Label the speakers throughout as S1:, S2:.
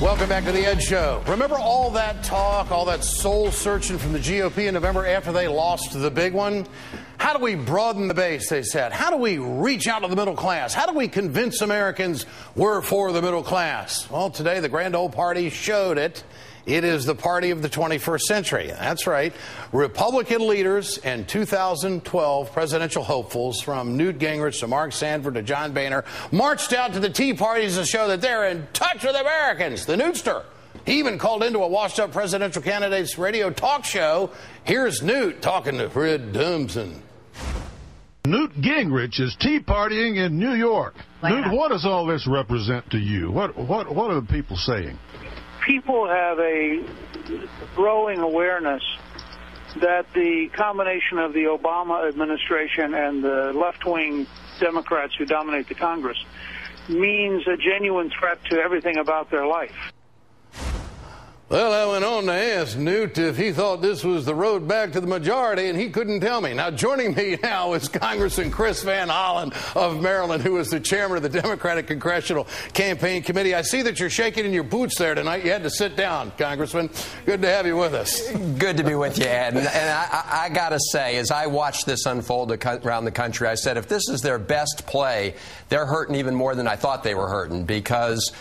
S1: Welcome back to the Ed Show. Remember all that talk, all that soul searching from the GOP in November after they lost the big one? How do we broaden the base, they said? How do we reach out to the middle class? How do we convince Americans we're for the middle class? Well, today the grand old party showed it. It is the party of the 21st century. That's right. Republican leaders and 2012 presidential hopefuls, from Newt Gingrich to Mark Sanford to John Boehner, marched out to the Tea Parties to show that they're in touch with Americans. The Newtster. He even called into a washed-up presidential candidate's radio talk show. Here's Newt talking to Fred Thompson.
S2: Newt Gingrich is Tea Partying in New York. Newt, what does all this represent to you? What are the people saying?
S3: People have a growing awareness that the combination of the Obama administration and the left-wing Democrats who dominate the Congress means a genuine threat to everything about their life.
S1: Well, I went on to ask Newt if he thought this was the road back to the majority, and he couldn't tell me. Now, joining me now is Congressman Chris Van Hollen of Maryland, who is the chairman of the Democratic Congressional Campaign Committee. I see that you're shaking in your boots there tonight. You had to sit down, Congressman. Good to have you with us.
S4: Good to be with you, Ed. And I got to say, as I watched this unfold around the country, I said, if this is their best play, they're hurting even more than I thought they were hurting, because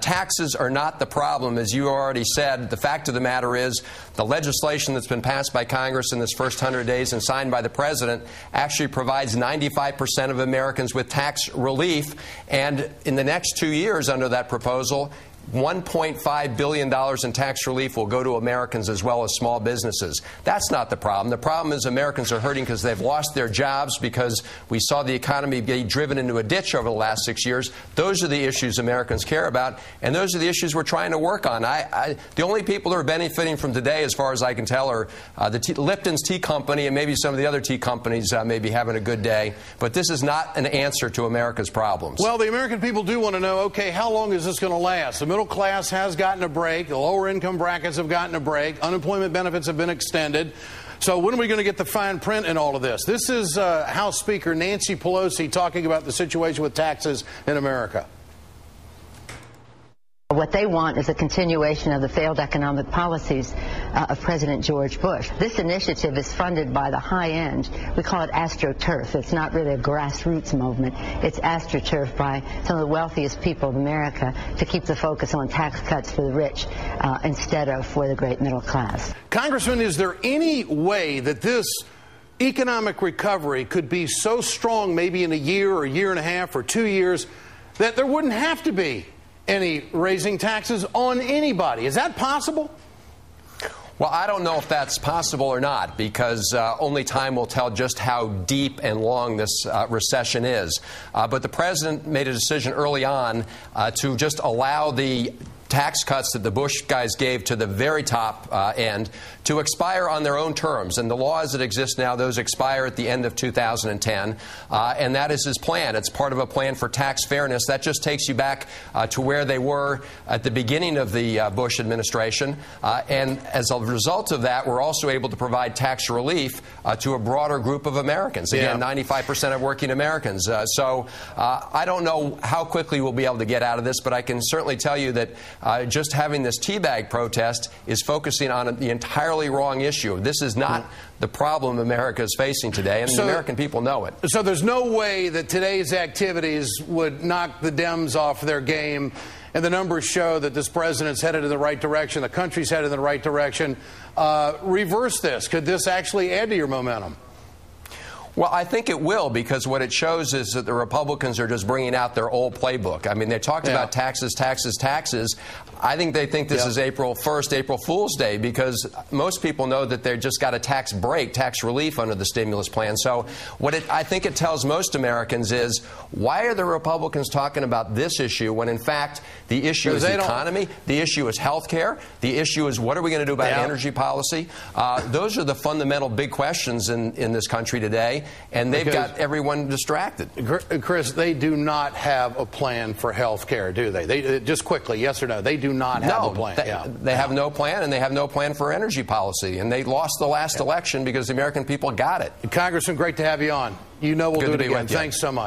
S4: taxes are not the problem, as you already said. The fact of the matter is, the legislation that's been passed by Congress in this first 100 days and signed by the president actually provides 95% of Americans with tax relief. And in the next 2 years under that proposal, $1.5 billion in tax relief will go to Americans as well as small businesses. That's not the problem. The problem is Americans are hurting because they've lost their jobs, because we saw the economy get driven into a ditch over the last 6 years. Those are the issues Americans care about, and those are the issues we're trying to work on. The only people who are benefiting from today, as far as I can tell, are Lipton's Tea Company, and maybe some of the other tea companies may be having a good day. But this is not an answer to America's problems.
S1: Well, the American people do want to know, okay, how long is this going to last? The middle class has gotten a break. The lower income brackets have gotten a break. Unemployment benefits have been extended. So when are we going to get the fine print in all of this? This is House Speaker Nancy Pelosi talking about the situation with taxes in America.
S5: What they want is a continuation of the failed economic policies of President George Bush. This initiative is funded by the high end. We call it AstroTurf. It's not really a grassroots movement. It's AstroTurf by some of the wealthiest people of America to keep the focus on tax cuts for the rich instead of for the great middle class.
S1: Congressman, is there any way that this economic recovery could be so strong, maybe in a year or a year and a half or 2 years, that there wouldn't have to be any raising taxes on anybody? Is that possible?
S4: Well, I don't know if that's possible or not, because only time will tell just how deep and long this recession is. But the president made a decision early on to just allow the tax cuts that the Bush guys gave to the very top end to expire on their own terms. And the laws that exist now, those expire at the end of 2010. And that is his plan. It's part of a plan for tax fairness. That just takes you back to where they were at the beginning of the Bush administration. And as a result of that, we're also able to provide tax relief to a broader group of Americans. Again, 95% of working Americans. So I don't know how quickly we'll be able to get out of this, but I can certainly tell you that just having this teabag protest is focusing on the entirely wrong issue. This is not the problem America is facing today, and the American people know it.
S1: So there's no way that today's activities would knock the Dems off their game, and the numbers show that this president's headed in the right direction, the country's headed in the right direction. Reverse this. Could this actually add to your momentum?
S4: Well, I think it will, because what it shows is that the Republicans are just bringing out their old playbook. I mean, they talked about taxes, taxes, taxes. I think they think this is April 1st, April Fool's Day, because most people know that they've just got a tax break, tax relief under the stimulus plan. So what I think it tells most Americans is, why are the Republicans talking about this issue when, in fact, the issue is the economy, the issue is health care, the issue is what are we going to do about energy policy? Those are the fundamental big questions in this country today. And they've got everyone distracted.
S1: Chris, they do not have a plan for health care, do they? They just quickly, yes or no, they do not have a plan.
S4: They have no plan, and they have no plan for energy policy. And they lost the last election because the American people got it.
S1: Congressman, great to have you on. You know we'll do it again. Thanks so much.